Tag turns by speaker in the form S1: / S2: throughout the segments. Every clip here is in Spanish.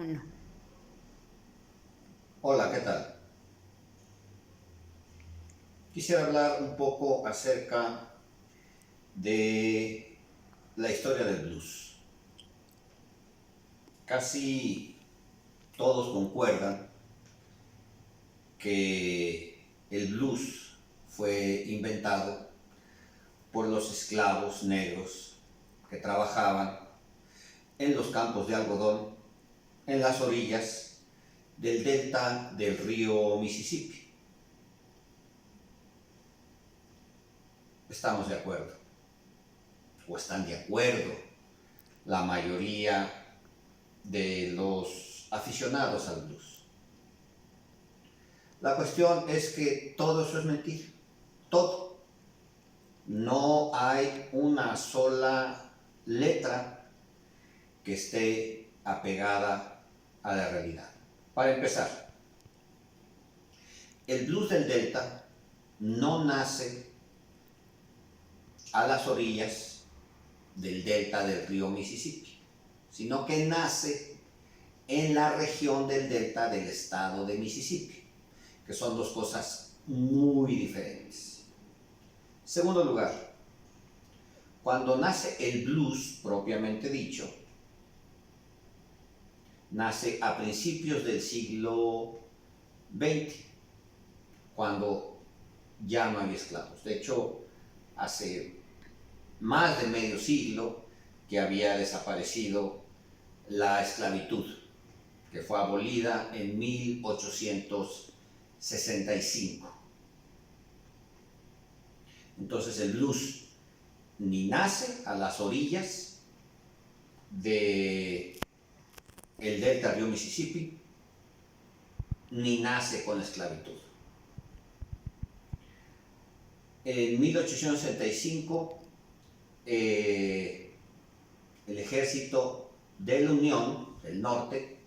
S1: uno.
S2: Hola, ¿qué tal? Quisiera hablar un poco acerca de la historia del blues. Casi todos concuerdan que el blues fue inventado por los esclavos negros que trabajaban en los campos de algodón en las orillas del delta del río Mississippi. Estamos de acuerdo, o están de acuerdo la mayoría de los aficionados al blues. La cuestión es que todo eso es mentira, todo. No hay una sola letra que esté apegada a la realidad. Para empezar, el blues del delta no nace a las orillas del delta del río Mississippi, sino que nace en la región del delta del estado de Mississippi, que son dos cosas muy diferentes. Segundo lugar, cuando nace el blues propiamente dicho, nace a principios del siglo XX, cuando ya no había esclavos. De hecho, hace más de medio siglo que había desaparecido la esclavitud, que fue abolida en 1865. Entonces el blues ni nace a las orillas del delta del río Mississippi, ni nace con la esclavitud. En 1865, el ejército de la Unión del Norte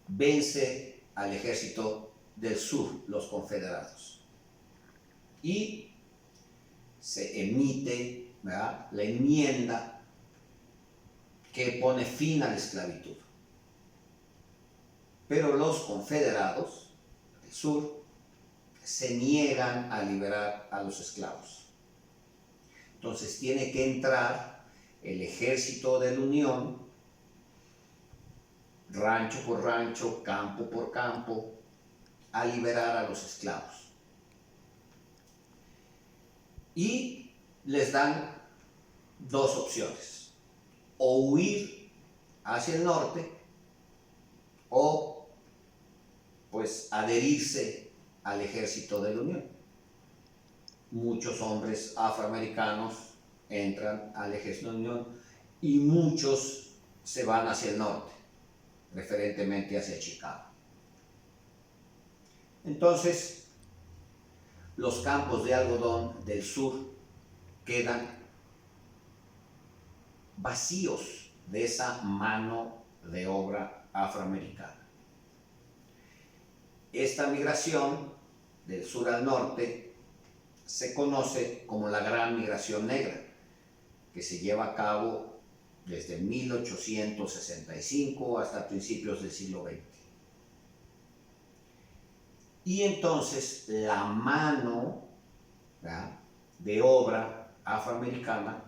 S2: vence al ejército del sur, los confederados, y se emite, ¿verdad?, la enmienda que pone fin a la esclavitud. Pero los confederados del sur se niegan a liberar a los esclavos. Entonces tiene que entrar el ejército de la Unión, rancho por rancho, campo por campo, a liberar a los esclavos. Y les dan dos opciones: o huir hacia el norte, o pues adherirse al ejército de la Unión. Muchos hombres afroamericanos entran al ejército de la Unión y muchos se van hacia el norte, preferentemente hacia Chicago. Entonces, los campos de algodón del sur quedan vacíos de esa mano de obra afroamericana. Esta migración del sur al norte se conoce como la Gran Migración Negra, que se lleva a cabo desde 1865 hasta principios del siglo XX. Y entonces la mano, ¿verdad?, de obra afroamericana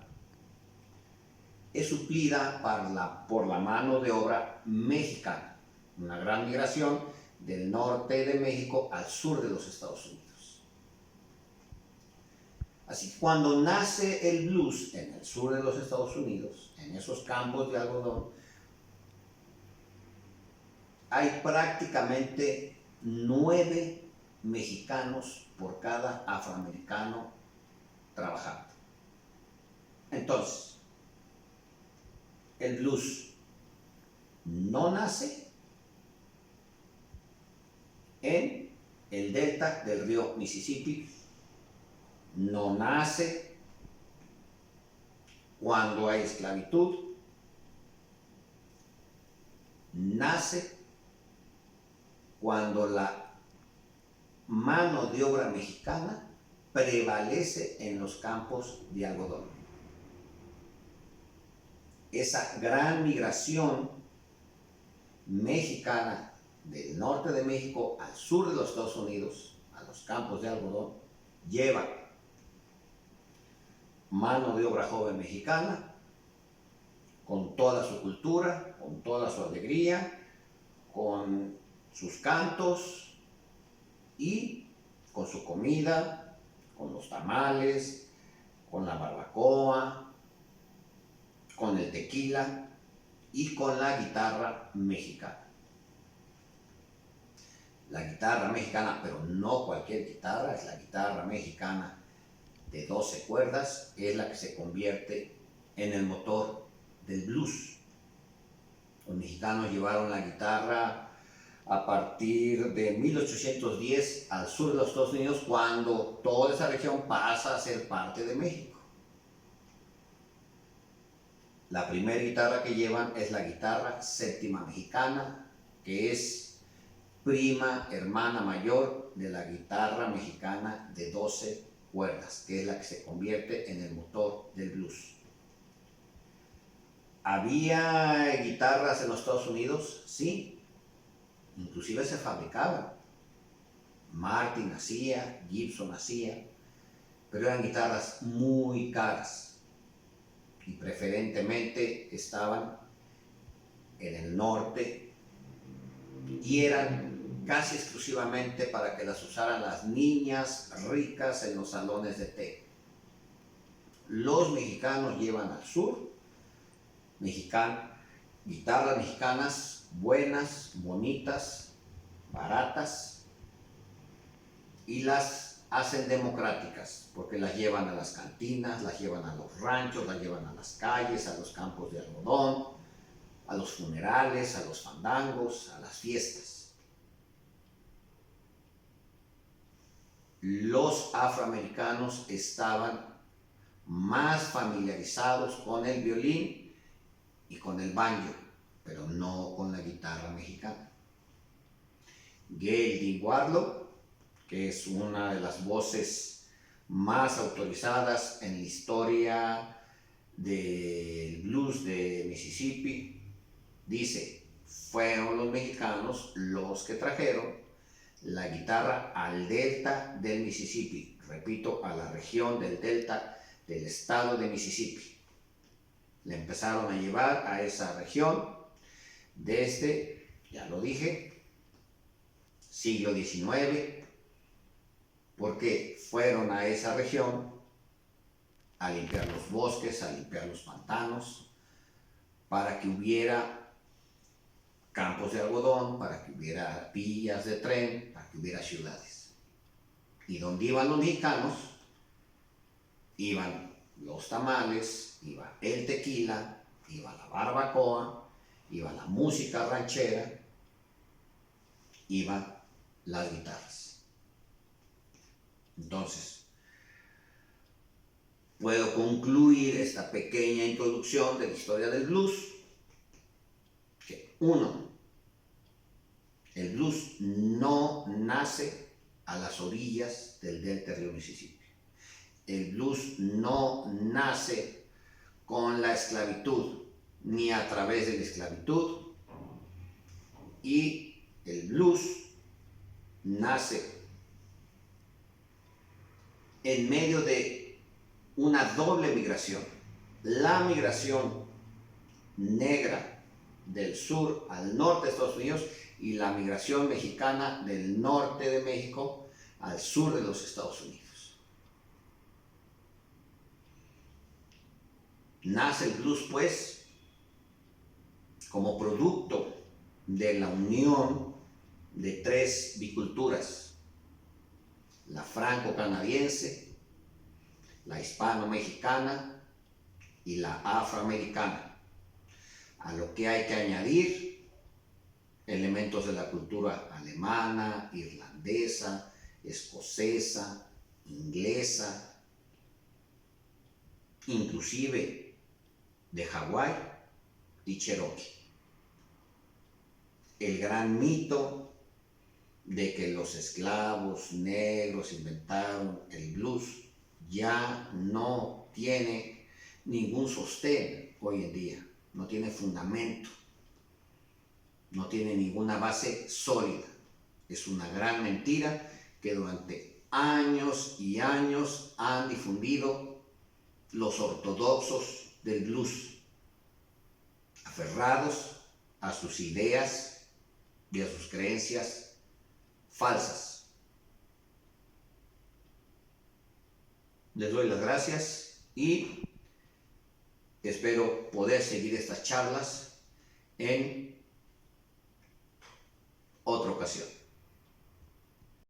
S2: es suplida por la mano de obra mexicana, una gran migración del norte de México al sur de los Estados Unidos. Así que cuando nace el blues en el sur de los Estados Unidos, en esos campos de algodón, hay prácticamente 9 mexicanos por cada afroamericano trabajando. Entonces, el blues no nace en el delta del río Mississippi, no nace cuando hay esclavitud, nace cuando la mano de obra mexicana prevalece en los campos de algodón. Esa gran migración mexicana del norte de México al sur de los Estados Unidos, a los campos de algodón, lleva mano de obra joven mexicana, con toda su cultura, con toda su alegría, con sus cantos y con su comida, con los tamales, con la barbacoa, con el tequila y con la guitarra mexicana. La guitarra mexicana, pero no cualquier guitarra, es la guitarra mexicana de 12 cuerdas, es la que se convierte en el motor del blues. Los mexicanos llevaron la guitarra a partir de 1810 al sur de los Estados Unidos, cuando toda esa región pasa a ser parte de México. La primera guitarra que llevan es la guitarra séptima mexicana, que es prima hermana mayor de la guitarra mexicana de 12 cuerdas, que es la que se convierte en el motor del blues. ¿Había guitarras en los Estados Unidos? Sí, inclusive se fabricaban. Martin hacía, Gibson hacía, pero eran guitarras muy caras y preferentemente estaban en el norte y eran casi exclusivamente para que las usaran las niñas ricas en los salones de té. Los mexicanos llevan al sur guitarras mexicanas buenas, bonitas, baratas, y las hacen democráticas porque las llevan a las cantinas, las llevan a los ranchos, las llevan a las calles, a los campos de algodón, a los funerales, a los fandangos, a las fiestas. Los afroamericanos estaban más familiarizados con el violín y con el banjo, pero no con la guitarra mexicana. Gayle Dean Barlow, que es una de las voces más autorizadas en la historia del blues de Mississippi, dice: fueron los mexicanos los que trajeron la guitarra al delta del Mississippi, repito, a la región del delta del estado de Mississippi. Le empezaron a llevar a esa región desde, ya lo dije, siglo XIX, porque fueron a esa región a limpiar los bosques, a limpiar los pantanos, para que hubiera campos de algodón, para que hubiera vías de tren, para que hubiera ciudades. Y donde iban los mexicanos, iban los tamales, iba el tequila, iba la barbacoa, iba la música ranchera, iban las guitarras. Entonces, puedo concluir esta pequeña introducción de la historia del blues que, uno, el blues no nace a las orillas del delta del río Mississippi. El blues no nace con la esclavitud, ni a través de la esclavitud, y el blues nace en medio de una doble migración. La migración negra del sur al norte de Estados Unidos y la migración mexicana del norte de México al sur de los Estados Unidos. Nace el blues, pues, como producto de la unión de tres biculturas: la franco-canadiense, la hispano-mexicana y la afroamericana, a lo que hay que añadir elementos de la cultura alemana, irlandesa, escocesa, inglesa, inclusive de Hawái y Cherokee. El gran mito de que los esclavos negros inventaron el blues ya no tiene ningún sostén hoy en día, no tiene fundamento. no tiene ninguna base sólida. Es una gran mentira que durante años y años han difundido los ortodoxos del blues, aferrados a sus ideas y a sus creencias falsas. Les doy las gracias y espero poder seguir estas charlas en otra ocasión.